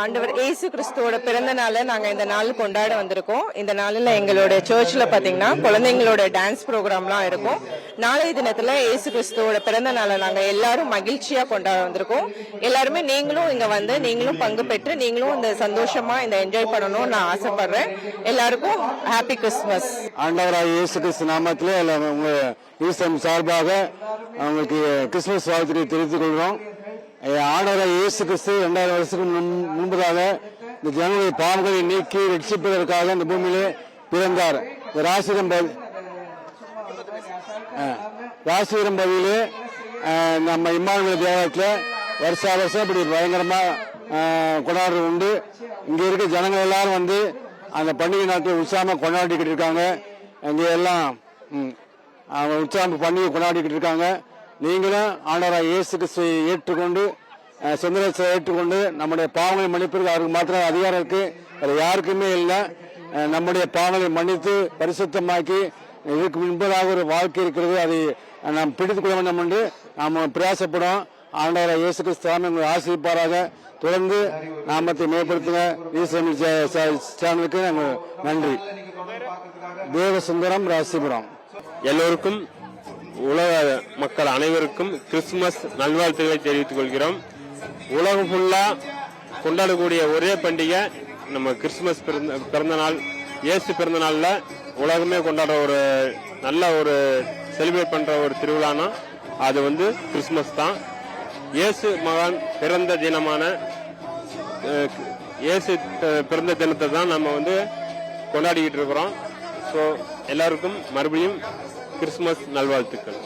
ஆண்டவர் இயேசு கிறிஸ்துவோட பிறந்த நாளை நாங்க இந்த நாள் கொண்டாட வந்திருக்கோம். இந்த நாளில் எங்களோட சர்ச்ல பாத்தீங்கன்னா குழந்தைங்களோட டான்ஸ் ப்ரோக்ராம்லாம் இருக்கும். நாளைய தினத்துல இயேசு கிறிஸ்துவோட பிறந்த நாளை நாங்க எல்லாரும் மகிழ்ச்சியா கொண்டாட வந்திருக்கோம். எல்லாருமே நீங்களும் இங்க வந்து நீங்களும் பங்கு பெற்று நீங்களும் இந்த சந்தோஷமா இந்த என்ஜாய் பண்ணணும்னு நான் ஆசைப்படுறேன். எல்லாருக்கும் ஹாப்பி கிறிஸ்துமஸ். ஆண்டவராக இயேசு கிறிஸ்து நாமத்திலே உங்க ஈஸ்வரன் சார்பாக அவங்களுக்கு கிறிஸ்துமஸ் வாழ்த்துக்களை தெரிவித்துக் கொள்கிறோம். ஆண்டவராக இயேசு கிறிஸ்து 2000 வருஷத்துக்கு முன்பதாக இந்த ஜனங்களுடைய பாவங்களை நீக்கி ரட்சிப்பதற்காக இந்த பூமியிலே பிறந்தார். ராசிபுரம் பகுதியிலே நம்ம இம்மானுவேல் தேவாலயத்தில் வருஷா வருஷம் இப்படி பயங்கரமா கொண்டாடுறது உண்டு. இங்க இருக்க ஜனங்கள் எல்லாரும் வந்து அந்த பண்டிகை நாட்களை உற்சாகமா கொண்டாடிக்கிட்டு இருக்காங்க. இங்க எல்லாம் உற்சாக பண்டிகை கொண்டாடிக்கிட்டு இருக்காங்க. நீங்களும் ஆண்டவராக இயேசு கிறிஸ்துவை ஏற்றுக்கொண்டு சொந்த ஏற்றுக்கொண்டு நம்முடைய பாவங்களை மன்னிப்பதற்கு அவருக்கு மாத்திரம் அதிகாரம் இருக்கு, வேற யாருக்குமே இல்லை. நம்முடைய பாவங்களை மன்னித்து பரிசுத்தமாக்கி இதுக்கு முன்பதாக ஒரு வாழ்க்கை இருக்கிறது, அதை நாம் பிடித்துக் கொள்ள வேண்டும் என்று நாம் பிரயாசப்படும். ஆண்டவராக இயேசு கிறிஸ்து உங்களை ஆசீர்வதிப்பாராக. தொடர்ந்து நாமத்தை மேம்படுத்துங்க. சேனலுக்கு நாங்கள் நன்றி. தேவசுந்தரம், ராசிபுரம். எல்லோருக்கும் உலக மக்கள் அனைவருக்கும் கிறிஸ்துமஸ் நல்வாழ்த்துக்களை தெரிவித்துக் கொள்கிறோம். உலகம் ஃபுல்லா கொண்டாடக்கூடிய ஒரே பண்டிகை நம்ம கிறிஸ்துமஸ் பிறந்த நாள். இயேசு பிறந்த நாள்ல உலகமே கொண்டாடுற ஒரு நல்ல ஒரு செலிப்ரேட் பண்ற ஒரு திருவிழானா அது வந்து கிறிஸ்துமஸ் தான். இயேசு மகான் பிறந்த தினமான இயேசு பிறந்த தினத்தை தான் நம்ம வந்து கொண்டாடிக்கிட்டு இருக்கிறோம். ஸோ எல்லாருக்கும் மறுபடியும் கிறிஸ்துமஸ் நல்வாழ்த்துக்கள்.